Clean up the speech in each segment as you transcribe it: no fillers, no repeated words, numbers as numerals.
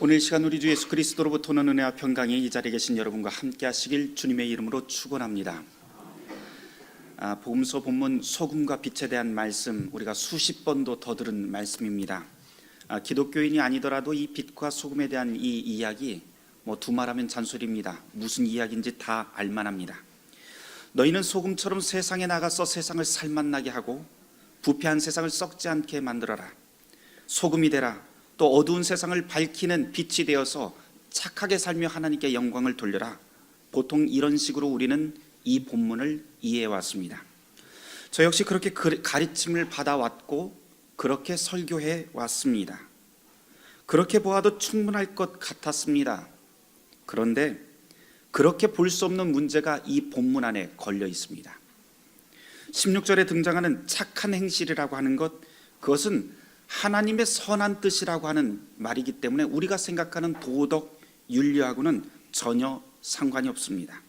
오늘 시간 우리 주 예수 그리스도로부터 오는 은혜와 평강이 이 자리에 계신 여러분과 함께 하시길 주님의 이름으로 축원합니다. 복음서 본문 소금과 빛에 대한 말씀, 우리가 수십 번도 더 들은 말씀입니다. 기독교인이 아니더라도 이 빛과 소금에 대한 이 이야기 두말하면 잔소리입니다. 무슨 이야기인지 다 알만합니다. 너희는 소금처럼 세상에 나가서 세상을 살맛나게 하고 부패한 세상을 썩지 않게 만들어라. 소금이 되라. 또 어두운 세상을 밝히는 빛이 되어서 착하게 살며 하나님께 영광을 돌려라. 보통 이런 식으로 우리는 이 본문을 이해해 왔습니다. 저 역시 그렇게 가르침을 받아왔고 그렇게 설교해 왔습니다. 그렇게 보아도 충분할 것 같았습니다. 그런데 그렇게 볼 수 없는 문제가 이 본문 안에 걸려 있습니다. 16절에 등장하는 착한 행실이라고 하는 것, 그것은 하나님의 선한 뜻이라고 하는 말이기 때문에 우리가 생각하는 도덕, 윤리하고는 전혀 상관이 없습니다.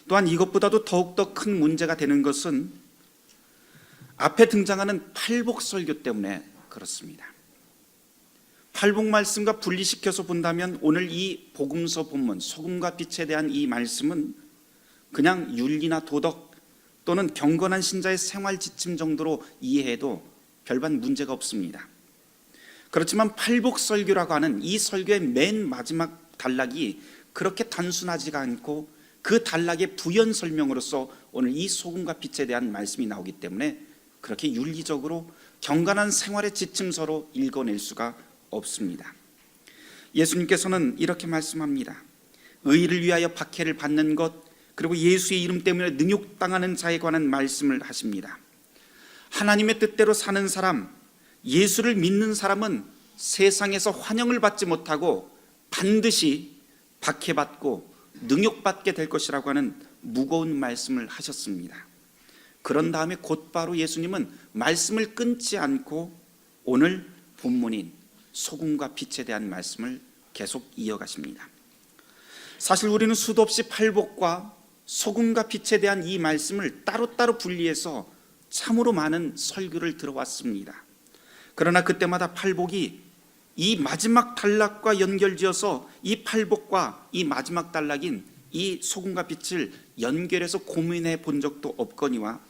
또한 이것보다도 더욱더 큰 문제가 되는 것은 앞에 등장하는 팔복설교 때문에 그렇습니다. 팔복 말씀과 분리시켜서 본다면 오늘 이 복음서 본문 소금과 빛에 대한 이 말씀은 그냥 윤리나 도덕 또는 경건한 신자의 생활 지침 정도로 이해해도 별반 문제가 없습니다. 그렇지만 팔복설교라고 하는 이 설교의 맨 마지막 단락이 그렇게 단순하지가 않고 그 단락의 부연 설명으로서 오늘 이 소금과 빛에 대한 말씀이 나오기 때문에 그렇게 윤리적으로 경건한 생활의 지침서로 읽어낼 수가 없습니다. 예수님께서는 이렇게 말씀합니다. 의를 위하여 박해를 받는 것, 그리고 예수의 이름 때문에 능욕당하는 자에 관한 말씀을 하십니다. 하나님의 뜻대로 사는 사람, 예수를 믿는 사람은 세상에서 환영을 받지 못하고 반드시 박해받고 능욕받게 될 것이라고 하는 무거운 말씀을 하셨습니다. 그런 다음에 곧바로 예수님은 말씀을 끊지 않고 오늘 본문인 소금과 빛에 대한 말씀을 계속 이어가십니다. 사실 우리는 수도 없이 팔복과 소금과 빛에 대한 이 말씀을 따로따로 분리해서 참으로 많은 설교를 들어왔습니다. 그러나 그때마다 팔복이 이 마지막 단락과 연결지어서 이 팔복과 이 마지막 단락인 이 소금과 빛을 연결해서 고민해 본 적도 없거니와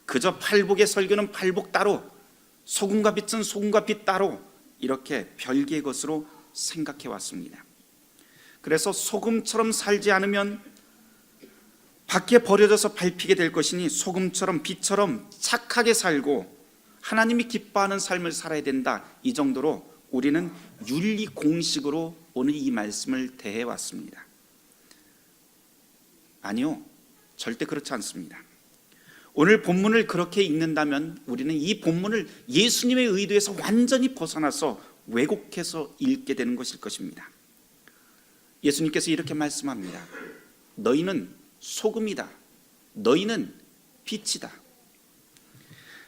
그저 팔복의 설교는 팔복 따로, 소금과 빛은 소금과 빛 따로 이렇게 별개의 것으로 생각해 왔습니다. 그래서 소금처럼 살지 않으면 밖에 버려져서 밟히게 될 것이니 소금처럼 빛처럼 착하게 살고 하나님이 기뻐하는 삶을 살아야 된다. 이 정도로 우리는 윤리 공식으로 오늘 이 말씀을 대해 왔습니다. 아니요, 절대 그렇지 않습니다. 오늘 본문을 그렇게 읽는다면 우리는 이 본문을 예수님의 의도에서 완전히 벗어나서 왜곡해서 읽게 되는 것일 것입니다. 예수님께서 이렇게 말씀합니다. 너희는 소금이다. 너희는 빛이다.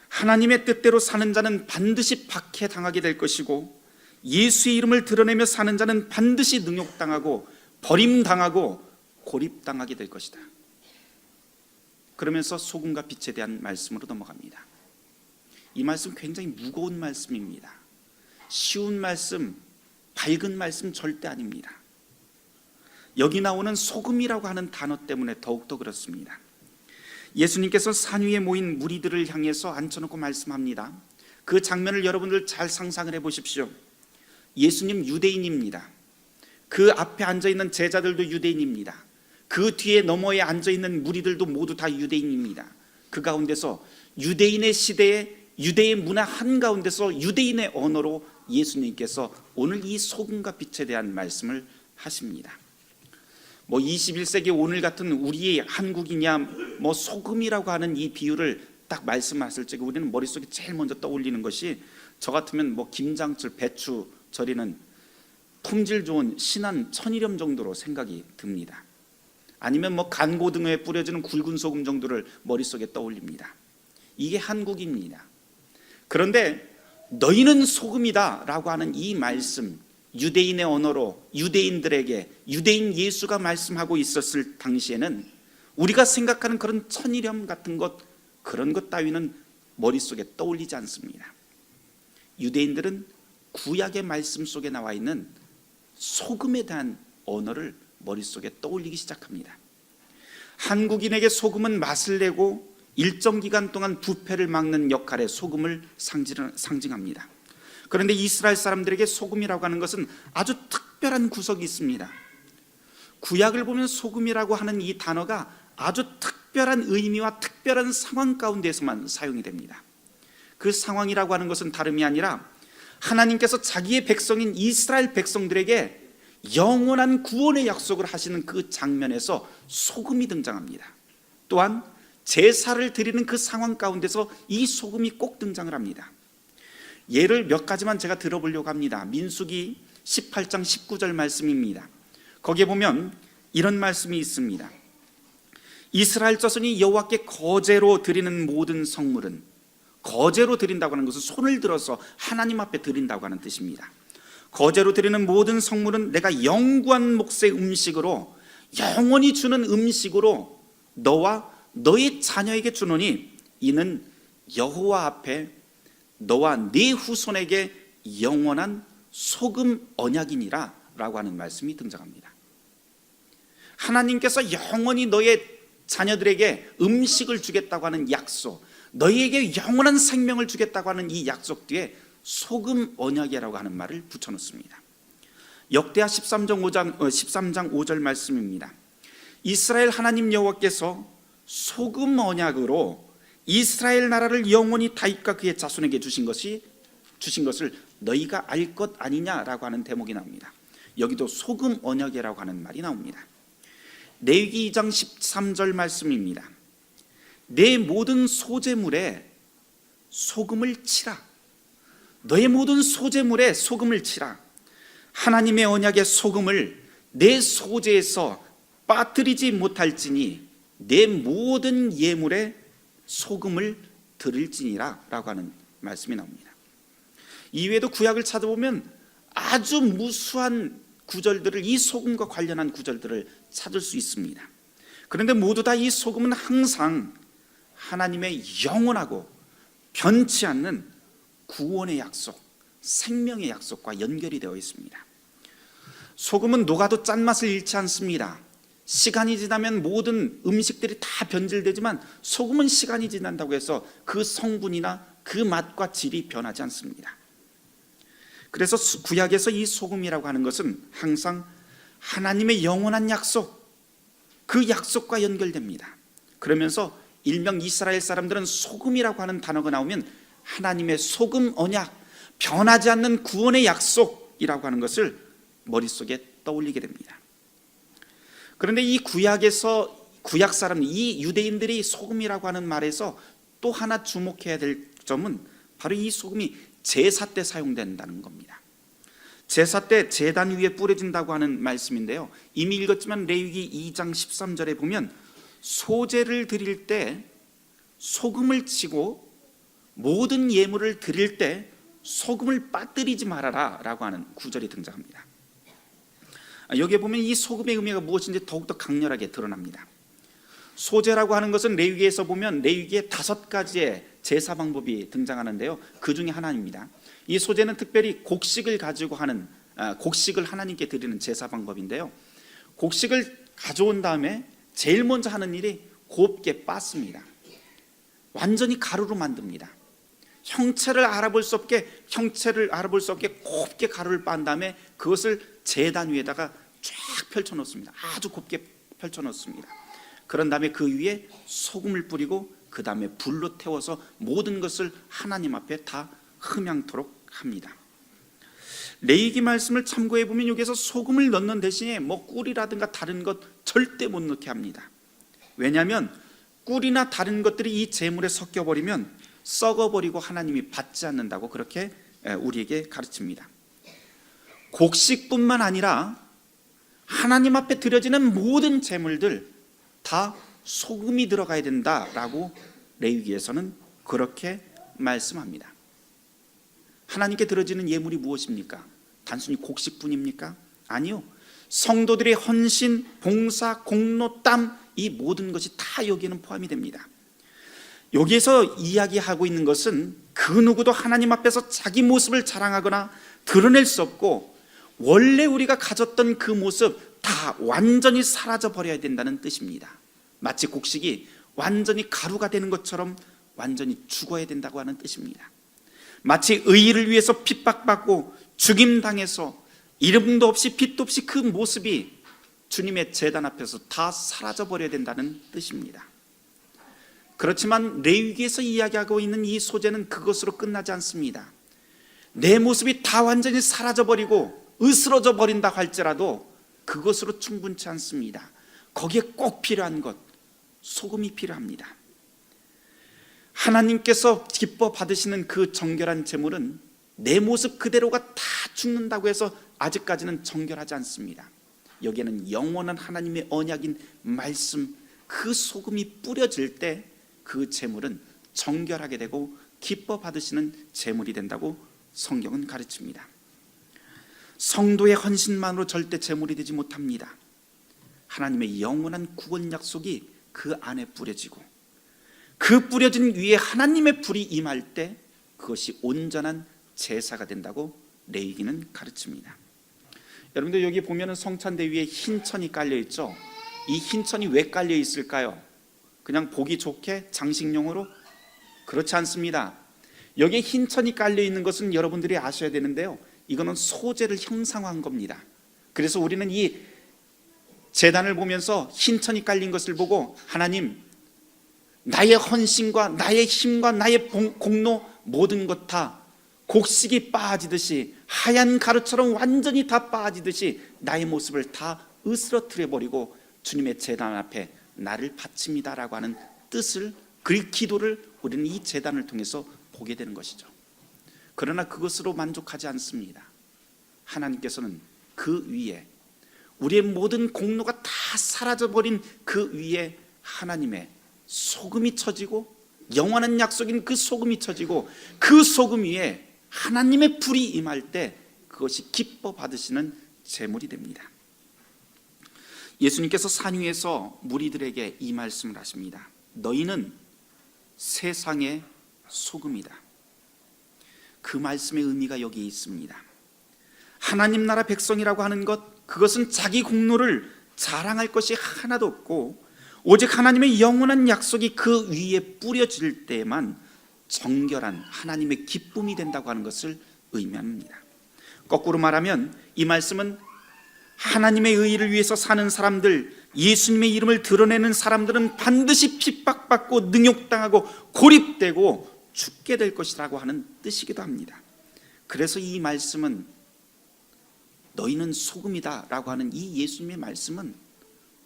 하나님의 뜻대로 사는 자는 반드시 박해당하게 될 것이고 예수의 이름을 드러내며 사는 자는 반드시 능욕당하고 버림당하고 고립당하게 될 것이다. 그러면서 소금과 빛에 대한 말씀으로 넘어갑니다. 이 말씀 굉장히 무거운 말씀입니다. 쉬운 말씀, 밝은 말씀 절대 아닙니다. 여기 나오는 소금이라고 하는 단어 때문에 더욱더 그렇습니다. 예수님께서 산 위에 모인 무리들을 향해서 앉혀놓고 말씀합니다. 그 장면을 여러분들 잘 상상을 해보십시오. 예수님 유대인입니다. 그 앞에 앉아있는 제자들도 유대인입니다. 그 뒤에 너머에 앉아있는 무리들도 모두 다 유대인입니다. 그 가운데서 유대인의 시대에 유대의 문화 한가운데서 유대인의 언어로 예수님께서 오늘 이 소금과 빛에 대한 말씀을 하십니다. 21세기 오늘 같은 우리의 한국이냐 소금이라고 하는 이 비유를 딱 말씀하실 적에 우리는 머릿속에 제일 먼저 떠올리는 것이 저 같으면 김장철 배추 절이는 품질 좋은 신안 천일염 정도로 생각이 듭니다. 아니면 간고등어에 뿌려지는 굵은 소금 정도를 머릿속에 떠올립니다. 이게 한국입니다. 그런데 너희는 소금이다 라고 하는 이 말씀, 유대인의 언어로 유대인들에게 유대인 예수가 말씀하고 있었을 당시에는 우리가 생각하는 그런 천일염 같은 것, 그런 것 따위는 머릿속에 떠올리지 않습니다. 유대인들은 구약의 말씀 속에 나와 있는 소금에 대한 언어를 머릿속에 떠올리기 시작합니다. 한국인에게 소금은 맛을 내고 일정 기간 동안 부패를 막는 역할의 소금을 상징합니다. 그런데 이스라엘 사람들에게 소금이라고 하는 것은 아주 특별한 구석이 있습니다. 구약을 보면 소금이라고 하는 이 단어가 아주 특별한 의미와 특별한 상황 가운데서만 사용이 됩니다. 그 상황이라고 하는 것은 다름이 아니라 하나님께서 자기의 백성인 이스라엘 백성들에게 영원한 구원의 약속을 하시는 그 장면에서 소금이 등장합니다. 또한 제사를 드리는 그 상황 가운데서 이 소금이 꼭 등장을 합니다. 예를 몇 가지만 제가 들어보려고 합니다. 민수기 18장 19절 말씀입니다. 거기에 보면 이런 말씀이 있습니다. 이스라엘 자손이 여호와께 거제로 드리는 모든 성물은, 거제로 드린다고 하는 것은 손을 들어서 하나님 앞에 드린다고 하는 뜻입니다. 거제로 드리는 모든 성물은 내가 영구한 몫의 음식으로, 영원히 주는 음식으로 너와 너의 자녀에게 주노니 이는 여호와 앞에 너와 네 후손에게 영원한 소금 언약이니라 라고 하는 말씀이 등장합니다. 하나님께서 영원히 너의 자녀들에게 음식을 주겠다고 하는 약속, 너희에게 영원한 생명을 주겠다고 하는 이 약속 뒤에 소금 언약이라고 하는 말을 붙여놓습니다. 역대하 13장 5절 말씀입니다. 이스라엘 하나님 여호와께서 소금 언약으로 이스라엘 나라를 영원히 다윗과 그의 자손에게 주신 것을 너희가 알 것 아니냐라고 하는 대목이 나옵니다. 여기도 소금 언약이라고 하는 말이 나옵니다. 레위기 2장 13절 말씀입니다. 내 모든 소제물에 소금을 치라. 너의 모든 소제물에 소금을 치라. 하나님의 언약의 소금을 내 소제에서 빠뜨리지 못할지니 내 모든 예물에 소금을 드릴지니라 라고 하는 말씀이 나옵니다. 이외에도 구약을 찾아보면 아주 무수한 구절들을, 이 소금과 관련한 구절들을 찾을 수 있습니다. 그런데 모두 다 이 소금은 항상 하나님의 영원하고 변치 않는 구원의 약속, 생명의 약속과 연결이 되어 있습니다. 소금은 녹아도 짠맛을 잃지 않습니다. 시간이 지나면 모든 음식들이 다 변질되지만 소금은 시간이 지난다고 해서 그 성분이나 그 맛과 질이 변하지 않습니다. 그래서 구약에서 이 소금이라고 하는 것은 항상 하나님의 영원한 약속, 그 약속과 연결됩니다. 그러면서 일명 이스라엘 사람들은 소금이라고 하는 단어가 나오면 하나님의 소금 언약, 변하지 않는 구원의 약속이라고 하는 것을 머릿속에 떠올리게 됩니다. 그런데 이 구약에서 구약 사람, 이 유대인들이 소금이라고 하는 말에서 또 하나 주목해야 될 점은 바로 이 소금이 제사 때 사용된다는 겁니다. 제사 때 제단 위에 뿌려진다고 하는 말씀인데요, 이미 읽었지만 레위기 2장 13절에 보면 소제를 드릴 때 소금을 치고 모든 예물을 드릴 때 소금을 빠뜨리지 말아라 라고 하는 구절이 등장합니다. 여기에 보면 이 소금의 의미가 무엇인지 더욱더 강렬하게 드러납니다. 소제라고 하는 것은 레위기에서 보면 레위기에 5가지의 제사 방법이 등장하는데요, 그 중에 하나입니다. 이 소제는 특별히 곡식을 가지고 하는, 곡식을 하나님께 드리는 제사 방법인데요, 곡식을 가져온 다음에 제일 먼저 하는 일이 곱게 빻습니다. 완전히 가루로 만듭니다. 형체를 알아볼 수 없게 곱게 가루를 빻은 다음에 그것을 제단 위에다가 쫙 펼쳐놓습니다. 아주 곱게 펼쳐놓습니다. 그런 다음에 그 위에 소금을 뿌리고 그 다음에 불로 태워서 모든 것을 하나님 앞에 다 흠양토록 합니다. 레위기 말씀을 참고해 보면 여기서 소금을 넣는 대신에 꿀이라든가 다른 것 절대 못 넣게 합니다. 왜냐하면 꿀이나 다른 것들이 이 제물에 섞여버리면 썩어버리고 하나님이 받지 않는다고 그렇게 우리에게 가르칩니다. 곡식뿐만 아니라 하나님 앞에 드려지는 모든 제물들 다 소금이 들어가야 된다라고 레위기에서는 그렇게 말씀합니다. 하나님께 드려지는 예물이 무엇입니까? 단순히 곡식뿐입니까? 아니요. 성도들의 헌신, 봉사, 공로, 땀, 이 모든 것이 다 여기에는 포함이 됩니다. 여기에서 이야기하고 있는 것은 그 누구도 하나님 앞에서 자기 모습을 자랑하거나 드러낼 수 없고 원래 우리가 가졌던 그 모습 다 완전히 사라져 버려야 된다는 뜻입니다. 마치 곡식이 완전히 가루가 되는 것처럼 완전히 죽어야 된다고 하는 뜻입니다. 마치 의의를 위해서 핍박받고 죽임당해서 이름도 없이 빛도 없이 그 모습이 주님의 제단 앞에서 다 사라져 버려야 된다는 뜻입니다. 그렇지만 레위기에서 이야기하고 있는 이 소재는 그것으로 끝나지 않습니다. 내 모습이 다 완전히 사라져 버리고 으스러져 버린다 할지라도 그것으로 충분치 않습니다. 거기에 꼭 필요한 것, 소금이 필요합니다. 하나님께서 기뻐 받으시는 그 정결한 제물은 내 모습 그대로가 다 죽는다고 해서 아직까지는 정결하지 않습니다. 여기에는 영원한 하나님의 언약인 말씀, 그 소금이 뿌려질 때 그 제물은 정결하게 되고 기뻐 받으시는 제물이 된다고 성경은 가르칩니다. 성도의 헌신만으로 절대 제물이 되지 못합니다. 하나님의 영원한 구원 약속이 그 안에 뿌려지고 그 뿌려진 위에 하나님의 불이 임할 때 그것이 온전한 제사가 된다고 레위기는 가르칩니다. 여러분들 여기 보면은 성찬대 위에 흰 천이 깔려 있죠. 이 흰 천이 왜 깔려 있을까요? 그냥 보기 좋게 장식용으로? 그렇지 않습니다. 여기에 흰 천이 깔려 있는 것은 여러분들이 아셔야 되는데요, 이거는 소재를 형상화한 겁니다. 그래서 우리는 이 제단을 보면서 흰 천이 깔린 것을 보고 하나님, 나의 헌신과 나의 힘과 나의 공로 모든 것 다 곡식이 빠지듯이 하얀 가루처럼 완전히 다 빠지듯이 나의 모습을 다 으스러뜨려 버리고 주님의 제단 앞에 나를 바칩니다라고 하는 뜻을, 그 기도를 우리는 이 제단을 통해서 보게 되는 것이죠. 그러나 그것으로 만족하지 않습니다. 하나님께서는 그 위에 우리의 모든 공로가 다 사라져버린 그 위에 하나님의 소금이 쳐지고 영원한 약속인 그 소금이 쳐지고 그 소금 위에 하나님의 불이 임할 때 그것이 기뻐 받으시는 제물이 됩니다. 예수님께서 산 위에서 무리들에게 이 말씀을 하십니다. 너희는 세상의 소금이다. 그 말씀의 의미가 여기에 있습니다. 하나님 나라 백성이라고 하는 것, 그것은 자기 공로를 자랑할 것이 하나도 없고 오직 하나님의 영원한 약속이 그 위에 뿌려질 때에만 정결한 하나님의 기쁨이 된다고 하는 것을 의미합니다. 거꾸로 말하면 이 말씀은 하나님의 의의를 위해서 사는 사람들, 예수님의 이름을 드러내는 사람들은 반드시 핍박받고 능욕당하고 고립되고 죽게 될 것이라고 하는 뜻이기도 합니다. 그래서 이 말씀은, 너희는 소금이다 라고 하는 이 예수님의 말씀은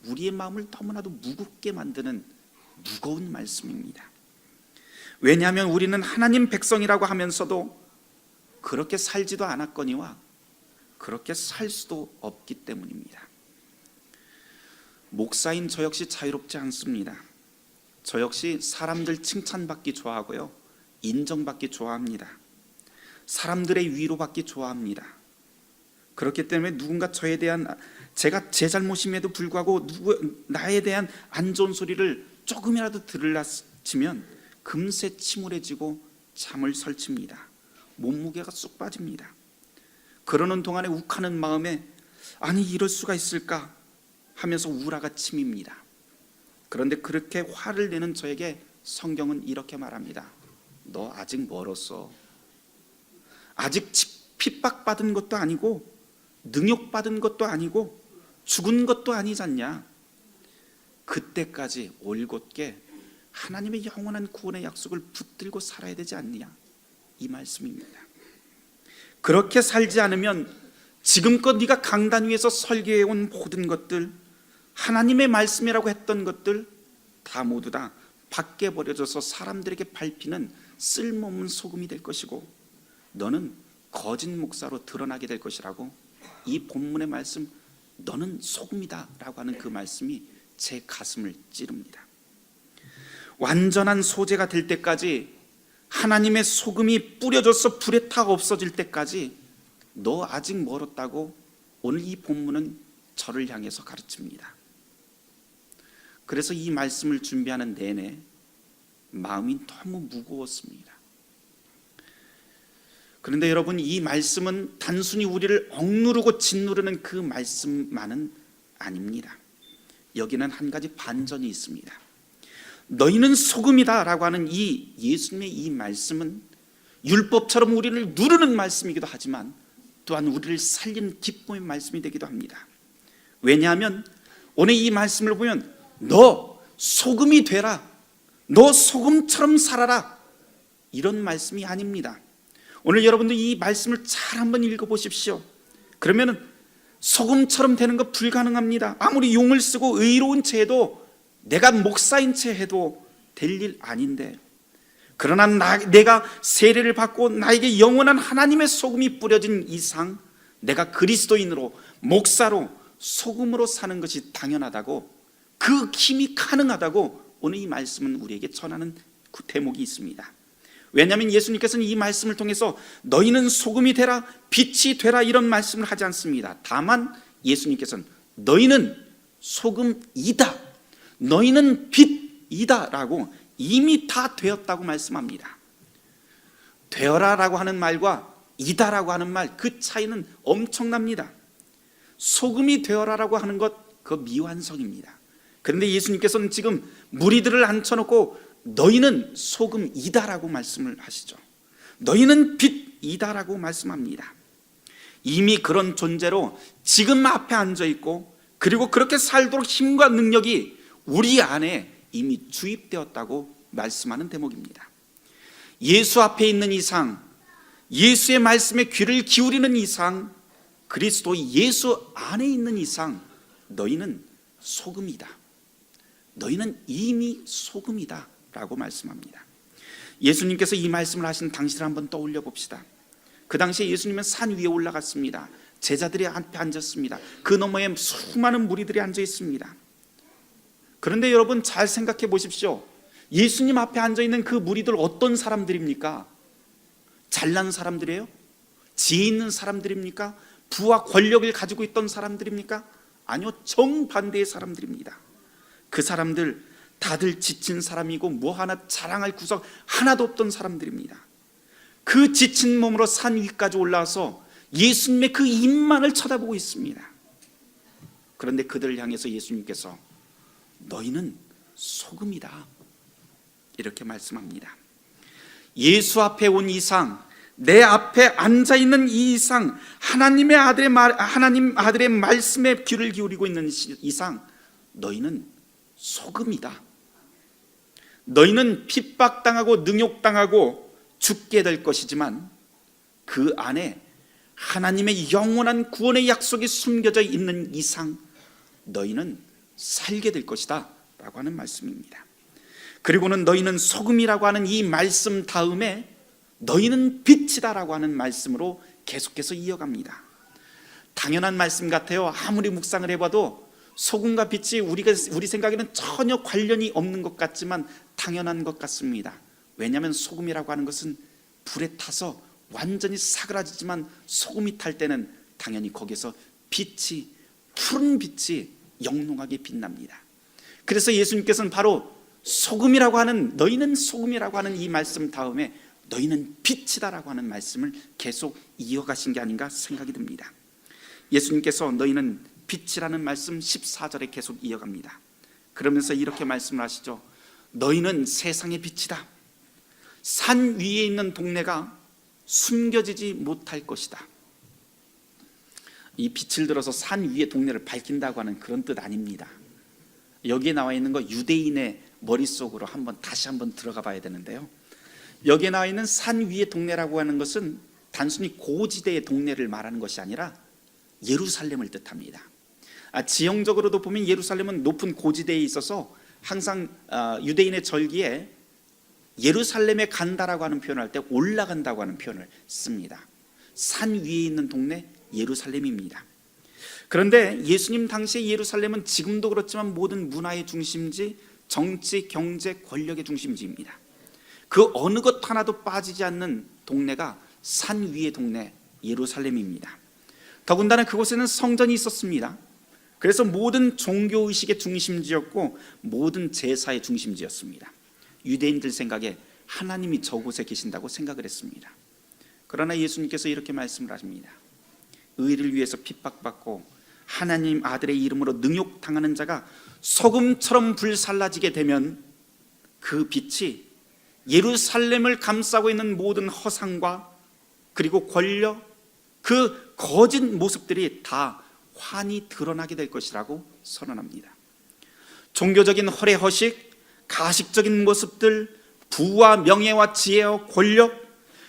우리의 마음을 너무나도 무겁게 만드는 무거운 말씀입니다. 왜냐하면 우리는 하나님 백성이라고 하면서도 그렇게 살지도 않았거니와 그렇게 살 수도 없기 때문입니다. 목사인 저 역시 자유롭지 않습니다. 저 역시 사람들 칭찬받기 좋아하고요, 인정받기 좋아합니다. 사람들의 위로받기 좋아합니다. 그렇기 때문에 누군가 저에 대한, 제가 제 잘못임에도 불구하고 나에 대한 안 좋은 소리를 조금이라도 들으려 치면 금세 침울해지고 잠을 설칩니다. 몸무게가 쑥 빠집니다. 그러는 동안에 욱하는 마음에 아니 이럴 수가 있을까 하면서 우라가 침입니다. 그런데 그렇게 화를 내는 저에게 성경은 이렇게 말합니다. 너 아직 멀었어. 아직 핍박받은 것도 아니고 능욕받은 것도 아니고 죽은 것도 아니잖냐. 그때까지 올곧게 하나님의 영원한 구원의 약속을 붙들고 살아야 되지 않느냐, 이 말씀입니다. 그렇게 살지 않으면 지금껏 네가 강단 위에서 설교해온 모든 것들, 하나님의 말씀이라고 했던 것들 다 모두 다 밖에 버려져서 사람들에게 밟히는 쓸모없는 소금이 될 것이고 너는 거짓 목사로 드러나게 될 것이라고 이 본문의 말씀, 너는 소금이다 라고 하는 그 말씀이 제 가슴을 찌릅니다. 완전한 소재가 될 때까지, 하나님의 소금이 뿌려져서 불에 타 없어질 때까지 너 아직 멀었다고 오늘 이 본문은 저를 향해서 가르칩니다. 그래서 이 말씀을 준비하는 내내 마음이 너무 무거웠습니다. 그런데 여러분, 이 말씀은 단순히 우리를 억누르고 짓누르는 그 말씀만은 아닙니다. 여기는 한 가지 반전이 있습니다. 너희는 소금이다 라고 하는 이 예수님의 이 말씀은 율법처럼 우리를 누르는 말씀이기도 하지만 또한 우리를 살리는 기쁨의 말씀이 되기도 합니다. 왜냐하면 오늘 이 말씀을 보면 너 소금이 되라, 너 소금처럼 살아라, 이런 말씀이 아닙니다. 오늘 여러분들 이 말씀을 잘 한번 읽어보십시오. 그러면 소금처럼 되는 거 불가능합니다. 아무리 용을 쓰고 의로운 채 해도, 내가 목사인 채 해도 될 일 아닌데, 그러나 내가 세례를 받고 나에게 영원한 하나님의 소금이 뿌려진 이상 내가 그리스도인으로, 목사로, 소금으로 사는 것이 당연하다고, 그 힘이 가능하다고 오늘 이 말씀은 우리에게 전하는 그 대목이 있습니다. 왜냐하면 예수님께서는 이 말씀을 통해서 너희는 소금이 되라, 빛이 되라, 이런 말씀을 하지 않습니다. 다만 예수님께서는 너희는 소금이다, 너희는 빛이다 라고 이미 다 되었다고 말씀합니다. 되어라라고 하는 말과 이다라고 하는 말, 그 차이는 엄청납니다. 소금이 되어라라고 하는 것, 그 미완성입니다. 그런데 예수님께서는 지금 무리들을 앉혀놓고 너희는 소금이다라고 말씀을 하시죠. 너희는 빛이다라고 말씀합니다. 이미 그런 존재로 지금 앞에 앉아있고, 그리고 그렇게 살도록 힘과 능력이 우리 안에 이미 주입되었다고 말씀하는 대목입니다. 예수 앞에 있는 이상, 예수의 말씀에 귀를 기울이는 이상, 그리스도 예수 안에 있는 이상 너희는 소금이다, 너희는 이미 소금이다 라고 말씀합니다. 예수님께서 이 말씀을 하신 당시를 한번 떠올려 봅시다. 그 당시에 예수님은 산 위에 올라갔습니다. 제자들이 앞에 앉았습니다. 그 너머에 수많은 무리들이 앉아 있습니다. 그런데 여러분 잘 생각해 보십시오. 예수님 앞에 앉아 있는 그 무리들 어떤 사람들입니까? 잘난 사람들이에요? 지혜 있는 사람들입니까? 부와 권력을 가지고 있던 사람들입니까? 아니요, 정반대의 사람들입니다. 그 사람들 다들 지친 사람이고 뭐 하나 자랑할 구석 하나도 없던 사람들입니다. 그 지친 몸으로 산 위까지 올라와서 예수님의 그 입만을 쳐다보고 있습니다. 그런데 그들을 향해서 예수님께서 너희는 소금이다 이렇게 말씀합니다. 예수 앞에 온 이상, 내 앞에 앉아있는 이 이상, 하나님 아들의 말씀에 귀를 기울이고 있는 이상 너희는 소금이다. 너희는 핍박당하고 능욕당하고 죽게 될 것이지만 그 안에 하나님의 영원한 구원의 약속이 숨겨져 있는 이상 너희는 살게 될 것이다 라고 하는 말씀입니다. 그리고는 너희는 소금이라고 하는 이 말씀 다음에 너희는 빛이다 라고 하는 말씀으로 계속해서 이어갑니다. 당연한 말씀 같아요. 아무리 묵상을 해봐도 소금과 빛이 우리 생각에는 전혀 관련이 없는 것 같지만 당연한 것 같습니다. 왜냐하면 소금이라고 하는 것은 불에 타서 완전히 사그라지지만 소금이 탈 때는 당연히 거기서 빛이, 푸른 빛이 영롱하게 빛납니다. 그래서 예수님께서는 바로 소금이라고 하는, 너희는 소금이라고 하는 이 말씀 다음에 너희는 빛이다라고 하는 말씀을 계속 이어가신 게 아닌가 생각이 듭니다. 예수님께서 너희는 빛이라는 말씀 14절에 계속 이어갑니다. 그러면서 이렇게 말씀을 하시죠. 너희는 세상의 빛이다. 산 위에 있는 동네가 숨겨지지 못할 것이다. 이 빛을 들어서 산 위의 동네를 밝힌다고 하는 그런 뜻 아닙니다. 여기에 나와 있는 거 유대인의 머릿속으로 다시 한번 들어가 봐야 되는데요, 여기에 나와 있는 산 위의 동네라고 하는 것은 단순히 고지대의 동네를 말하는 것이 아니라 예루살렘을 뜻합니다. 지형적으로도 보면 예루살렘은 높은 고지대에 있어서 항상 유대인의 절기에 예루살렘에 간다라고 하는 표현을 할 때 올라간다고 하는 표현을 씁니다. 산 위에 있는 동네 예루살렘입니다. 그런데 예수님 당시의 예루살렘은 지금도 그렇지만 모든 문화의 중심지, 정치, 경제, 권력의 중심지입니다. 그 어느 것 하나도 빠지지 않는 동네가 산 위의 동네 예루살렘입니다. 더군다나 그곳에는 성전이 있었습니다. 그래서 모든 종교의식의 중심지였고 모든 제사의 중심지였습니다. 유대인들 생각에 하나님이 저곳에 계신다고 생각을 했습니다. 그러나 예수님께서 이렇게 말씀을 하십니다. 의를 위해서 핍박받고 하나님 아들의 이름으로 능욕당하는 자가 소금처럼 불살라지게 되면 그 빛이 예루살렘을 감싸고 있는 모든 허상과 그리고 권력, 그 거짓 모습들이 다 환히 드러나게 될 것이라고 선언합니다. 종교적인 허례허식, 가식적인 모습들, 부와 명예와 지혜와 권력,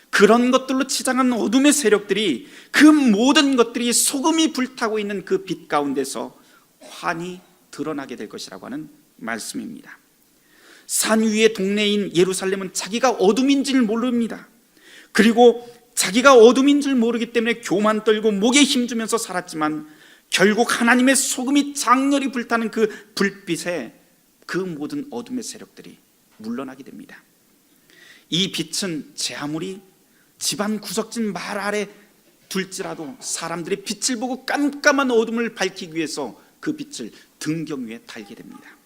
그런 것들로 치장한 어둠의 세력들이, 그 모든 것들이 소금이 불타고 있는 그 빛 가운데서 환히 드러나게 될 것이라고 하는 말씀입니다. 산 위의 동네인 예루살렘은 자기가 어둠인 줄 모릅니다. 그리고 자기가 어둠인 줄 모르기 때문에 교만 떨고 목에 힘주면서 살았지만 결국 하나님의 소금이 장렬히 불타는 그 불빛에 그 모든 어둠의 세력들이 물러나게 됩니다. 이 빛은 제 아무리 집안 구석진 말 아래 둘지라도 사람들이 빛을 보고 깜깜한 어둠을 밝히기 위해서 그 빛을 등경 위에 달게 됩니다.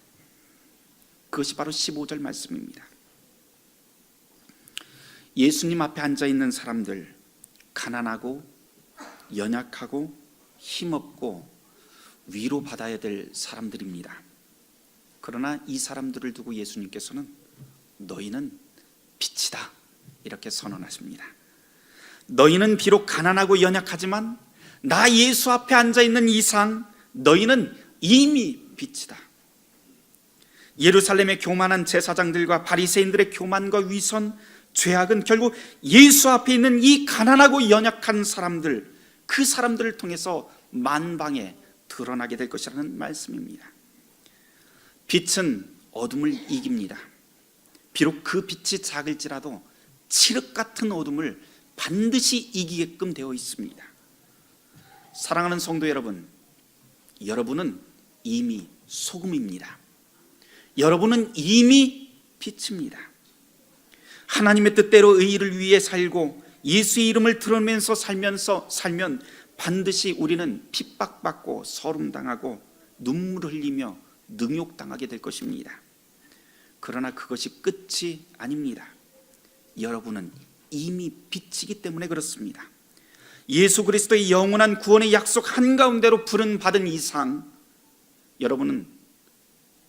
그것이 바로 15절 말씀입니다. 예수님 앞에 앉아있는 사람들, 가난하고 연약하고 힘없고 위로받아야 될 사람들입니다. 그러나 이 사람들을 두고 예수님께서는 너희는 빛이다 이렇게 선언하십니다. 너희는 비록 가난하고 연약하지만 나 예수 앞에 앉아있는 이상 너희는 이미 빛이다. 예루살렘의 교만한 제사장들과 바리새인들의 교만과 위선, 죄악은 결국 예수 앞에 있는 이 가난하고 연약한 사람들, 그 사람들을 통해서 만방에 드러나게 될 것이라는 말씀입니다. 빛은 어둠을 이깁니다. 비록 그 빛이 작을지라도 칠흑 같은 어둠을 반드시 이기게끔 되어 있습니다. 사랑하는 성도 여러분, 여러분은 이미 소금입니다. 여러분은 이미 빛입니다. 하나님의 뜻대로 의를 위해 살고 예수의 이름을 드러내면서 살면 반드시 우리는 핍박받고 서름당하고 눈물 흘리며 능욕당하게 될 것입니다. 그러나 그것이 끝이 아닙니다. 여러분은 이미 빛이기 때문에 그렇습니다. 예수 그리스도의 영원한 구원의 약속 한가운데로 부름받은 이상 여러분은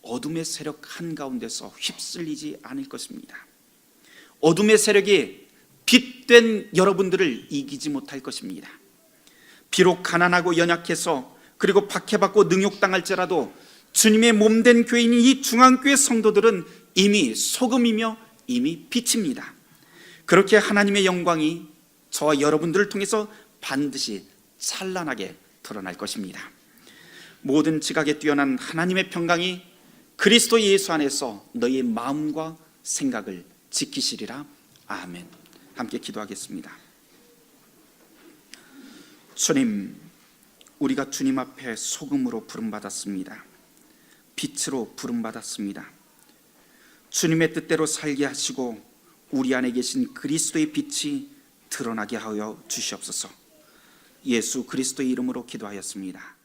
어둠의 세력 한가운데서 휩쓸리지 않을 것입니다. 어둠의 세력이 빛된 여러분들을 이기지 못할 것입니다. 비록 가난하고 연약해서 그리고 박해받고 능욕당할지라도 주님의 몸된 교인인 이 중앙교회 성도들은 이미 소금이며 이미 빛입니다. 그렇게 하나님의 영광이 저와 여러분들을 통해서 반드시 찬란하게 드러날 것입니다. 모든 지각에 뛰어난 하나님의 평강이 그리스도 예수 안에서 너희의 마음과 생각을 지키시리라. 아멘. 함께 기도하겠습니다. 주님, 우리가 주님 앞에 소금으로 부름받았습니다. 빛으로 부름받았습니다. 주님의 뜻대로 살게 하시고 우리 안에 계신 그리스도의 빛이 드러나게 하여 주시옵소서. 예수 그리스도의 이름으로 기도하였습니다.